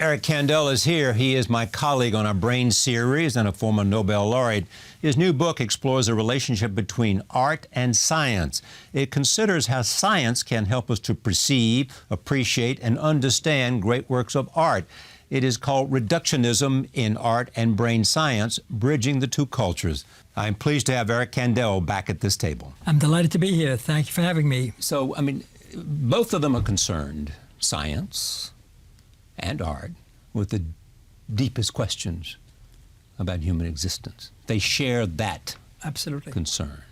Eric Kandel is here. He is my colleague on our Brain series and a former Nobel laureate. His new book explores the relationship between art and science. It considers how science can help us to perceive, appreciate, and understand great works of art. It is called Reductionism in Art and Brain Science, Bridging the Two Cultures. I'm pleased to have Eric Kandel back at this table. I'm delighted to be here. Thank you for having me. So, both of them are concerned, science and art, with the deepest questions about human existence. They share that Absolutely. concern,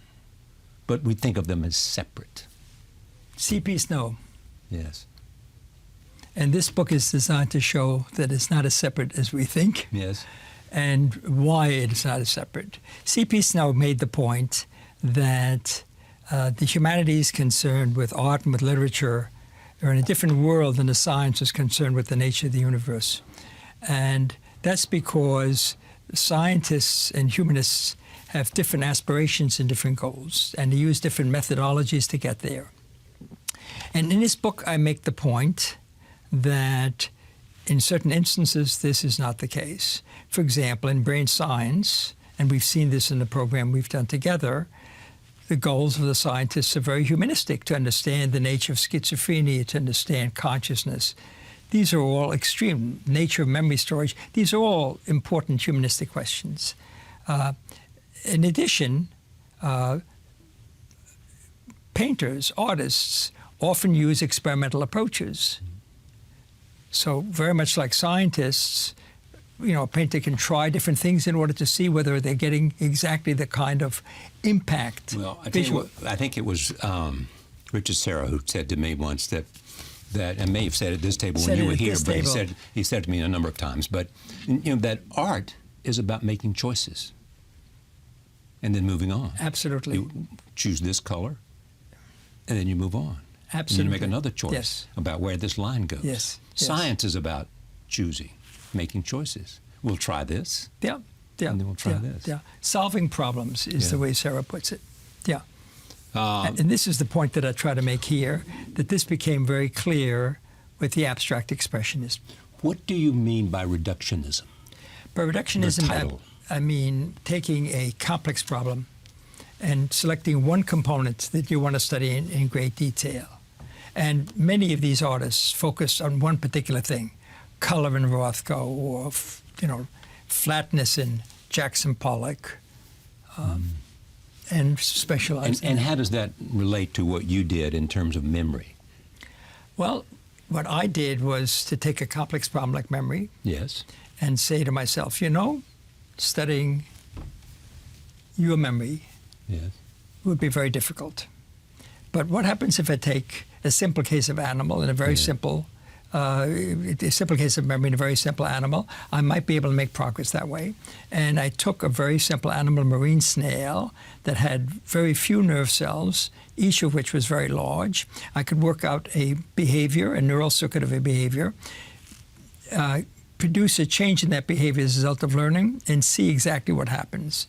but we think of them as separate. C.P. Snow. Yes. And this book is designed to show that it's not as separate as we think. Yes. And why it's not as separate. C.P. Snow made the point that the humanities concerned with art and with literature are in a different world than the science is concerned with the nature of the universe. And that's because scientists and humanists have different aspirations and different goals, and they use different methodologies to get there. And in this book, I make the point that in certain instances, this is not the case. For example, in brain science, and we've seen this in the program we've done together, the goals of the scientists are very humanistic, to understand the nature of schizophrenia, to understand consciousness. These are all extreme, nature of memory storage. These are all important humanistic questions. In addition, painters, artists often use experimental approaches. So very much like scientists, a painter can try different things in order to see whether they're getting exactly the kind of impact. Well, I think it was Richard Serra who said to me once that I may have said at this table when you were here, but he said to me a number of times, but that art is about making choices and then moving on. Absolutely. You choose this color, and then you move on. Absolutely. And you make another choice about where this line goes. Yes. Science is about choosing, making choices. We'll try this. Yeah. Yeah. And then we'll try this. Yeah. Solving problems is the way Sarah puts it. Yeah. And this is the point that I try to make here, that this became very clear with the abstract expressionist. What do you mean by reductionism? By reductionism, I mean taking a complex problem and selecting one component that you want to study in great detail. And many of these artists focus on one particular thing, color in Rothko, or flatness in Jackson Pollock, and specialize. And how does that relate to what you did in terms of memory? Well, what I did was to take a complex problem like memory. Yes. And say to myself, studying your memory would be very difficult. But what happens if I take a simple case of animal and a very simple case of memory and a very simple animal? I might be able to make progress that way. And I took a very simple animal, a marine snail, that had very few nerve cells, each of which was very large. I could work out a behavior, a neural circuit of a behavior, produce a change in that behavior as a result of learning, and see exactly what happens.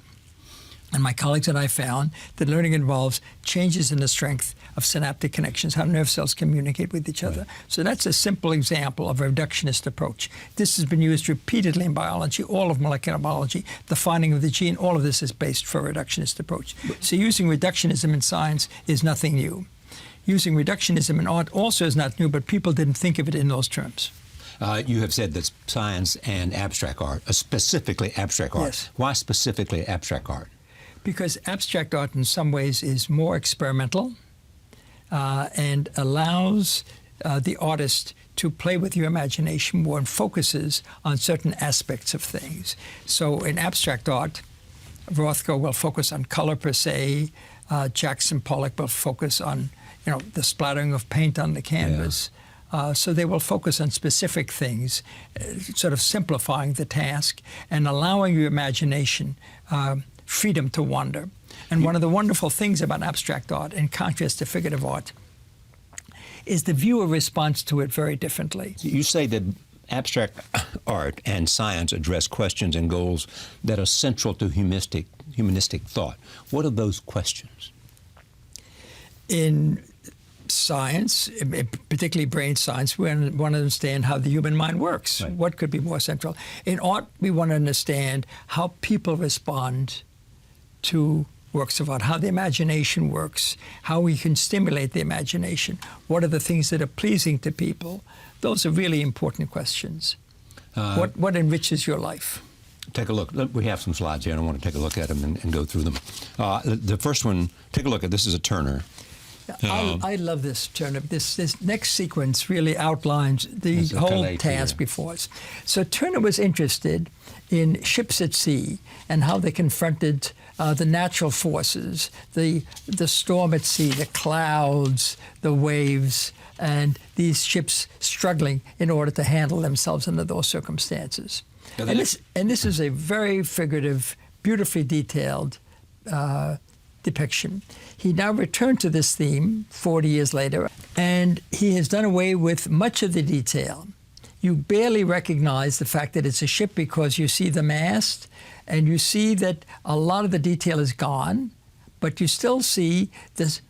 And my colleagues and I found that learning involves changes in the strength of synaptic connections, how nerve cells communicate with each other. So that's a simple example of a reductionist approach. This has been used repeatedly in biology, all of molecular biology, the finding of the gene, all of this is based for a reductionist approach. So using reductionism in science is nothing new. Using reductionism in art also is not new, but people didn't think of it in those terms. You have said that science and abstract art, specifically abstract art. Yes. Why specifically abstract art? Because abstract art in some ways is more experimental and allows the artist to play with your imagination more and focuses on certain aspects of things. So in abstract art, Rothko will focus on color per se. Jackson Pollock will focus on the splattering of paint on the canvas. So they will focus on specific things, sort of simplifying the task and allowing your imagination freedom to wander. And one of the wonderful things about abstract art, in contrast to figurative art, is the viewer responds to it very differently. You say that abstract art and science address questions and goals that are central to humanistic thought. What are those questions? In science, particularly brain science, we want to understand how the human mind works. Right. What could be more central? In art, we want to understand how people respond to works of art, how the imagination works, how we can stimulate the imagination. What are the things that are pleasing to people? Those are really important questions. What enriches your life? Take a look. We have some slides here, and I want to take a look at them and go through them. The first one, take a look at. This is a Turner. I love this Turner. This next sequence really outlines the whole task before us. So Turner was interested in ships at sea and how they confronted the natural forces, the storm at sea, the clouds, the waves, and these ships struggling in order to handle themselves under those circumstances. And this is a very figurative, beautifully detailed depiction. He now returned to this theme 40 years later, and he has done away with much of the detail. You barely recognize the fact that it's a ship because you see the mast, and you see that a lot of the detail is gone, but you still see this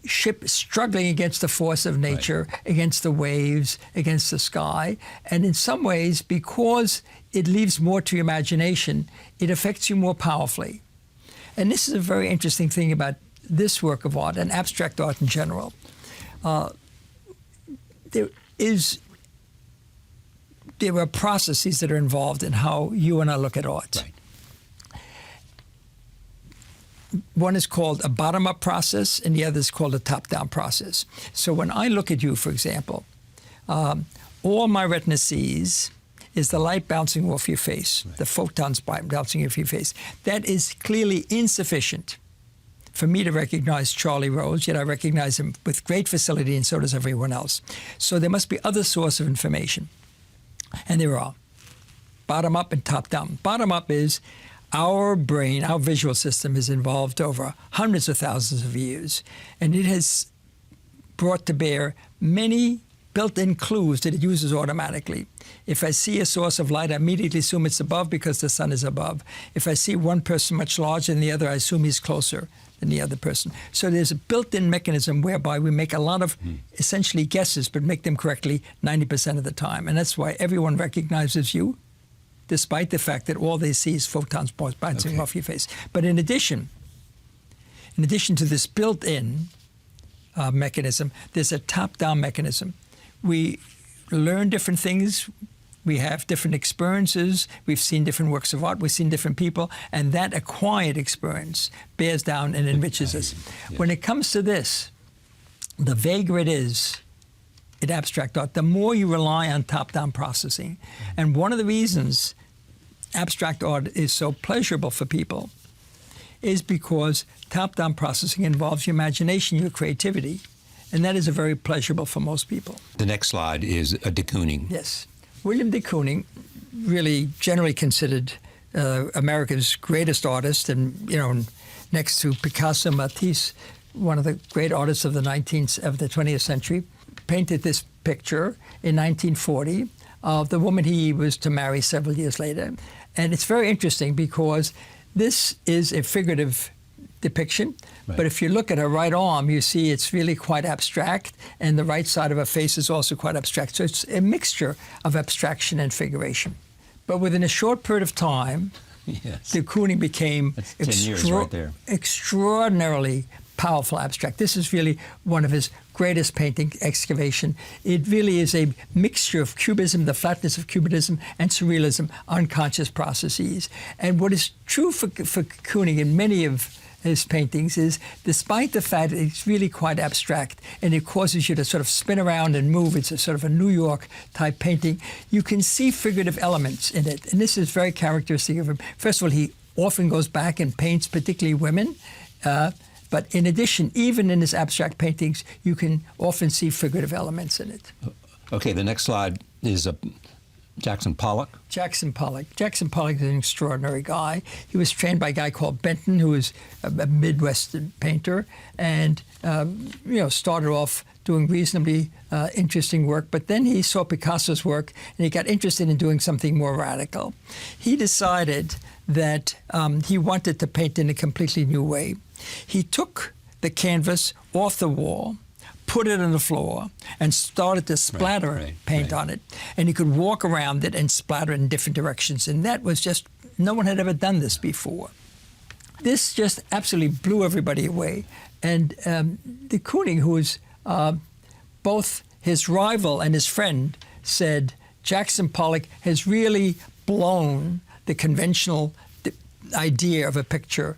ship struggling against the force of nature, right, against the waves, against the sky. And in some ways, because it leaves more to your imagination, it affects you more powerfully. And this is a very interesting thing about this work of art and abstract art in general. There are processes that are involved in how you and I look at art. Right. One is called a bottom-up process, and the other is called a top-down process. So when I look at you, for example, all my retina sees is the light bouncing off your face, right, the photons bouncing off your face. That is clearly insufficient for me to recognize Charlie Rose, yet I recognize him with great facility, and so does everyone else. So there must be other source of information. And there are. Bottom-up and top-down. Bottom-up is our brain, our visual system is involved over hundreds of thousands of years, and it has brought to bear many built-in clues that it uses automatically. If I see a source of light, I immediately assume it's above because the sun is above. If I see one person much larger than the other, I assume he's closer than the other person. So there's a built-in mechanism whereby we make a lot of essentially guesses, but make them correctly 90% of the time. And that's why everyone recognizes you, despite the fact that all they see is photons bouncing off your face. But in addition to this built-in mechanism, there's a top-down mechanism. We learn different things. We have different experiences. We've seen different works of art. We've seen different people. And that acquired experience bears down and enriches us. Yes. When it comes to this, the vaguer it is in abstract art, the more you rely on top-down processing. And one of the reasons abstract art is so pleasurable for people is because top-down processing involves your imagination, your creativity, and that is very pleasurable for most people. The next slide is a de Kooning. Yes. William de Kooning, really generally considered America's greatest artist, and next to Picasso, Matisse, one of the great artists of the 20th century, painted this picture in 1940 of the woman he was to marry several years later. And it's very interesting because this is a figurative depiction, right, but if you look at her right arm, you see it's really quite abstract, and the right side of her face is also quite abstract. So it's a mixture of abstraction and figuration. But within a short period of time, yes, de Kooning became 10 years right there. Extraordinarily powerful abstract. This is really one of his greatest painting excavation. It really is a mixture of cubism, the flatness of cubism, and surrealism, unconscious processes. And what is true for Kooning in many of his paintings is, despite the fact that it's really quite abstract and it causes you to sort of spin around and move, it's a sort of a New York type painting, you can see figurative elements in it. And this is very characteristic of him. First of all, he often goes back and paints particularly women. But in addition, even in his abstract paintings, you can often see figurative elements in it. Okay, the next slide is Jackson Pollock. Jackson Pollock. Jackson Pollock is an extraordinary guy. He was trained by a guy called Benton, who was a Midwestern painter, and started off doing reasonably interesting work. But then he saw Picasso's work, and he got interested in doing something more radical. He decided that he wanted to paint in a completely new way. He took the canvas off the wall, put it on the floor and started to splatter paint on it. And he could walk around it and splatter in different directions. And that was just, no one had ever done this before. This just absolutely blew everybody away. And de Kooning, who was both his rival and his friend, said Jackson Pollock has really blown the conventional idea of a picture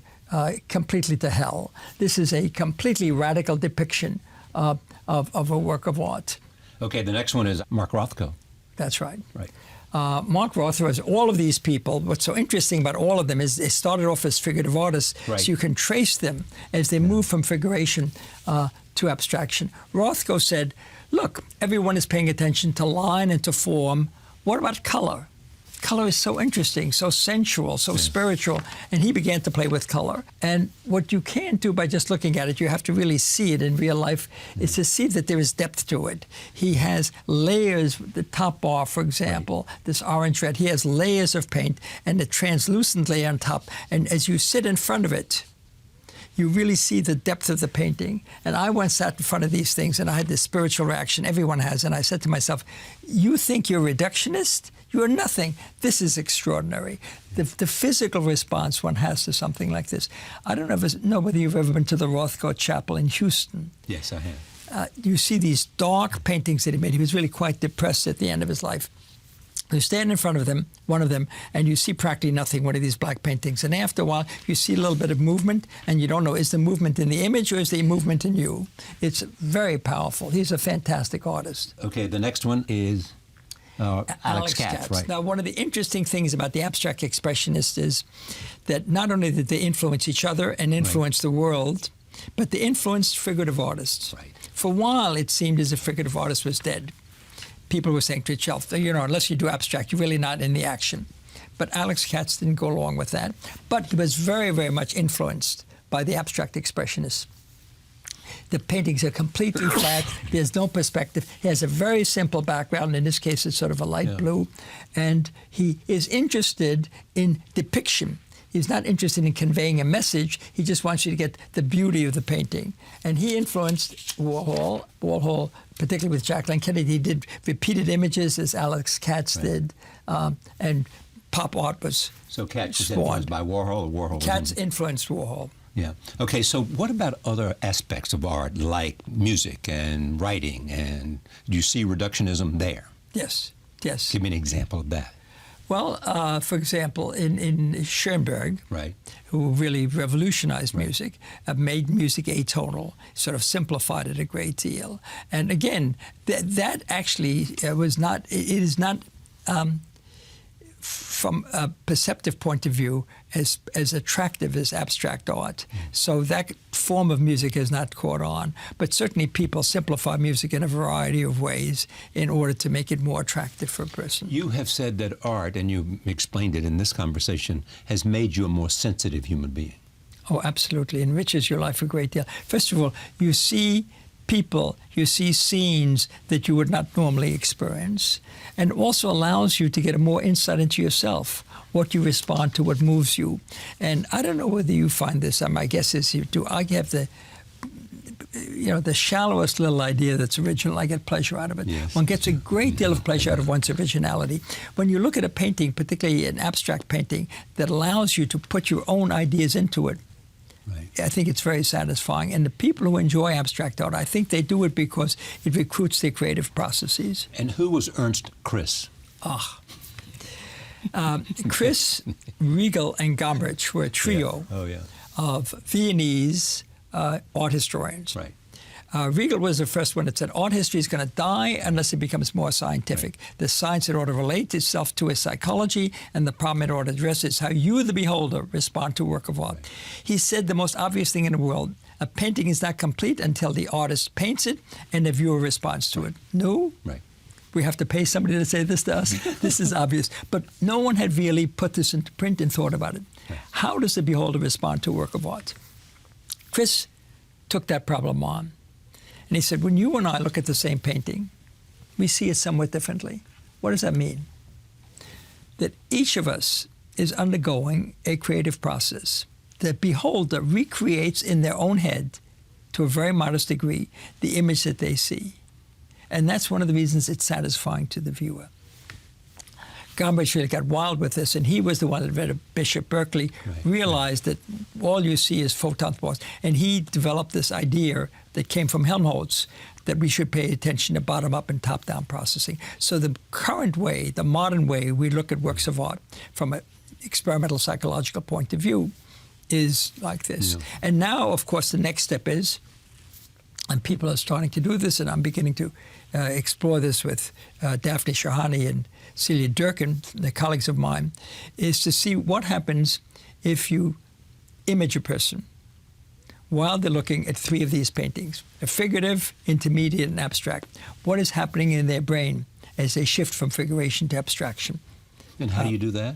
completely to hell. This is a completely radical depiction of a work of art. Okay, the next one is Mark Rothko. That's right. Right. Mark Rothko has all of these people. What's so interesting about all of them is they started off as figurative artists, so you can trace them as they move from figuration to abstraction. Rothko said, look, everyone is paying attention to line and to form. What about color? Color is so interesting, so sensual, so spiritual, and he began to play with color. And what you can't do by just looking at it, you have to really see it in real life, is to see that there is depth to it. He has layers, the top bar, for example, this orange red, he has layers of paint and a translucent layer on top. And as you sit in front of it, you really see the depth of the painting. And I once sat in front of these things and I had this spiritual reaction everyone has. And I said to myself, you think you're a reductionist? You're nothing. This is extraordinary. The physical response one has to something like this. I don't know whether you've ever been to the Rothko Chapel in Houston. Yes, I have. You see these dark paintings that he made. He was really quite depressed at the end of his life. You stand in front of them, one of them, and you see practically nothing, one of these black paintings. And after a while, you see a little bit of movement, and you don't know, is the movement in the image or is the movement in you? It's very powerful. He's a fantastic artist. Okay, the next one is Alex Katz. Right. Now, one of the interesting things about the abstract expressionists is that not only did they influence each other and influence the world, but they influenced figurative artists. Right. For a while, it seemed as if figurative artist was dead. People were saying to themselves, you know, unless you do abstract, you're really not in the action. But Alex Katz didn't go along with that. But he was very, very much influenced by the abstract expressionists. The paintings are completely flat. There's no perspective. He has a very simple background. In this case, it's sort of a light blue. And he is interested in depiction. He's not interested in conveying a message. He just wants you to get the beauty of the painting. And he influenced Warhol. Warhol, particularly with Jacqueline Kennedy, he did repeated images as Alex Katz did. And pop art was So Katz was influenced by Warhol, or Warhol? Katz influenced Warhol. Yeah. Okay, so what about other aspects of art, like music and writing? And do you see reductionism there? Yes, yes. Give me an example of that. Well, for example, in Schoenberg, who really revolutionized music, made music atonal, sort of simplified it a great deal. And again, that actually was not, it is not, from a perceptive point of view, as attractive as abstract art. So that form of music has not caught on. But certainly people simplify music in a variety of ways in order to make it more attractive for a person. You have said that art, and you explained it in this conversation, has made you a more sensitive human being. Oh, absolutely. Enriches your life a great deal. First of all, you see people, you see scenes that you would not normally experience, and also allows you to get a more insight into yourself, what you respond to, what moves you. And I don't know whether you find this, my guess is you do. I have the shallowest little idea that's original. I get pleasure out of it. Yes. One gets a great deal of pleasure out of one's originality. When you look at a painting, particularly an abstract painting, that allows you to put your own ideas into it, I think it's very satisfying. And the people who enjoy abstract art, I think they do it because it recruits their creative processes. And who was Ernst Chris? Chris, Riegel, and Gombrich were a trio of Viennese art historians. Riegel was the first one that said art history is going to die unless it becomes more scientific. The science it ought to relate itself to is psychology, and the problem it ought to address is how you, the beholder, respond to a work of art. He said the most obvious thing in the world, a painting is not complete until the artist paints it and the viewer responds to it. No? We have to pay somebody to say this to us? This is obvious. But no one had really put this into print and thought about it. How does the beholder respond to a work of art? Chris took that problem on. And he said, when you and I look at the same painting, we see it somewhat differently. What does that mean? That each of us is undergoing a creative process. The beholder recreates in their own head to a very modest degree, the image that they see. And that's one of the reasons it's satisfying to the viewer. Gombrich really got wild with this, and he was the one that read Bishop Berkeley, realized that all you see is photon balls. And he developed this idea that came from Helmholtz, that we should pay attention to bottom-up and top-down processing. So the current way, the modern way we look at works of art from an experimental psychological point of view is like this. Yeah. And now, of course, the next step is, and people are starting to do this, and I'm beginning to explore this with Daphne Shahani and Celia Durkin, the colleagues of mine, is to see what happens if you image a person while they're looking at three of these paintings, a figurative, intermediate, and abstract. What is happening in their brain as they shift from figuration to abstraction? And how do you do that?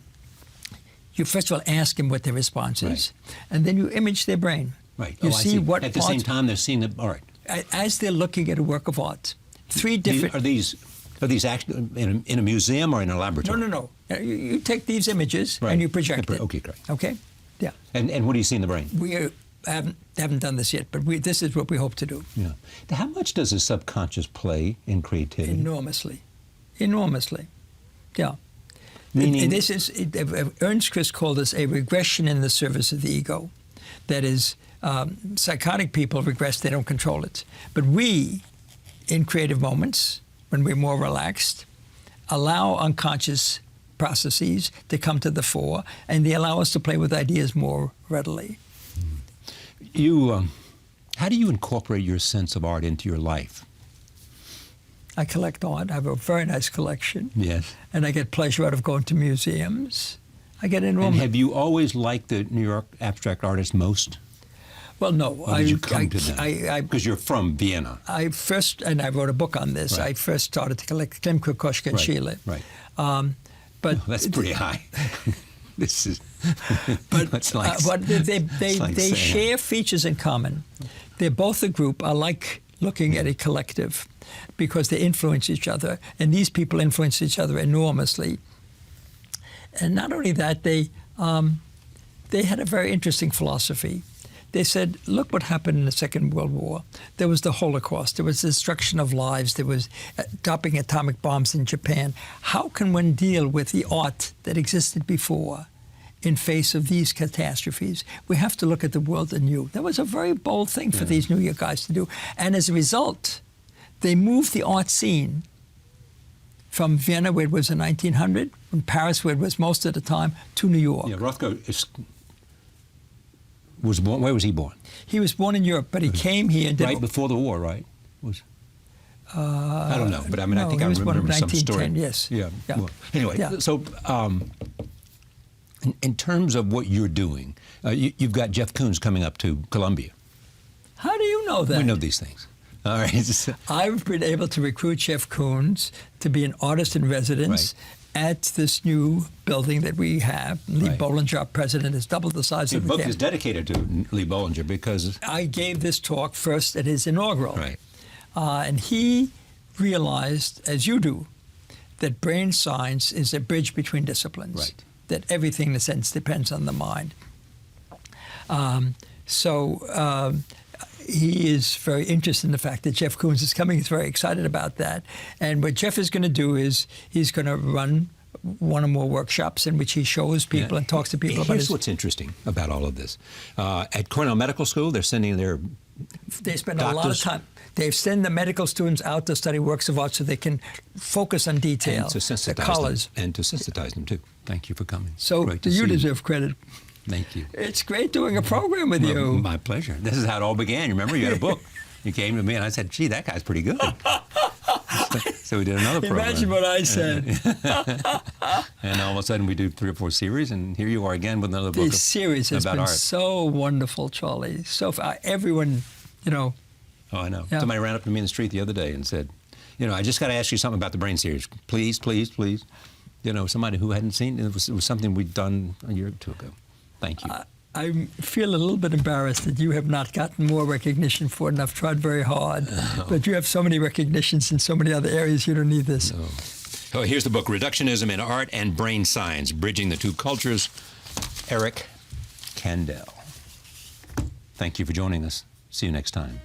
You first of all ask them what their response is, and then you image their brain. Right. You see what at the same time they're seeing the art. As they're looking at a work of art. Three different... Are these actually in a museum or in a laboratory? No. You take these images and you project it. Okay, great. Okay? Yeah. And what do you see in the brain? We haven't done this yet, but this is what we hope to do. Yeah. How much does the subconscious play in creativity? Enormously. Yeah. Meaning? Ernst Chris called this a regression in the service of the ego. That is, psychotic people regress, they don't control it. But we, in creative moments, when we're more relaxed, allow unconscious processes to come to the fore, and they allow us to play with ideas more readily. How do you incorporate your sense of art into your life? I collect art. I have a very nice collection. Yes. And I get pleasure out of going to museums. I get enrollment. And have you always liked the New York abstract artists most? Well, no. Or did you come to them? Because you're from Vienna. I wrote a book on this. Right. I first started to collect Klim, Kokoschka, and Schiele. Right. But that's pretty high. This is. But they share features in common. They're both a group. I like looking at a collective because they influence each other, and these people influence each other enormously. And not only that, they had a very interesting philosophy. They said, look what happened in the Second World War. There was the Holocaust. There was destruction of lives. There was dropping atomic bombs in Japan. How can one deal with the art that existed before in face of these catastrophes? We have to look at the world anew. That was a very bold thing for these New York guys to do. And as a result, they moved the art scene from Vienna, where it was in 1900, from Paris, where it was most of the time, to New York. Yeah, Rothko was born. Where was he born? He was born in Europe, but he came here and did right before the war, right? I don't know, but I mean, I think I remember some story. Yes. Yeah. Well, anyway, so in terms of what you're doing, you've got Jeff Koons coming up to Columbia. How do you know that? We know these things. All right. I've been able to recruit Jeff Koons to be an artist in residence at this new building that we have. Lee Bollinger, our president, has doubled the size of the book is dedicated to Lee Bollinger because... I gave this talk first at his inaugural. Right. And he realized, as you do, that brain science is a bridge between disciplines. Right. That everything, in a sense, depends on the mind. He is very interested in the fact that Jeff Koons is coming. He's very excited about that. And what Jeff is going to do is he's going to run one or more workshops in which he shows people and talks to people about Here's what's interesting about all of this. At Cornell Medical School, they're sending their They spend doctors, a lot of time. They send the medical students out to study works of art so they can focus on detail, and to sensitize the colors. them, and to sensitize them, too. Thank you for coming. So you deserve credit. Thank you. It's great doing a program with you. My pleasure. This is how it all began. You remember, you had a book. You came to me and I said, gee, that guy's pretty good. So we did another program. Imagine what I said. And all of a sudden we do 3 or 4 series, and here you are again with another book This series has been art. so wonderful, Charlie. So everyone, Oh, I know. Yeah. Somebody ran up to me in the street the other day and said, I just got to ask you something about the Brain series. Please, please, please. Somebody who hadn't seen it. It was something we'd done a year or 2 ago. Thank you. I feel a little bit embarrassed that you have not gotten more recognition for it, and I've tried very hard. But you have so many recognitions in so many other areas, you don't need this. Oh, here's the book, Reductionism in Art and Brain Science, Bridging the Two Cultures. Eric Kandel. Thank you for joining us. See you next time.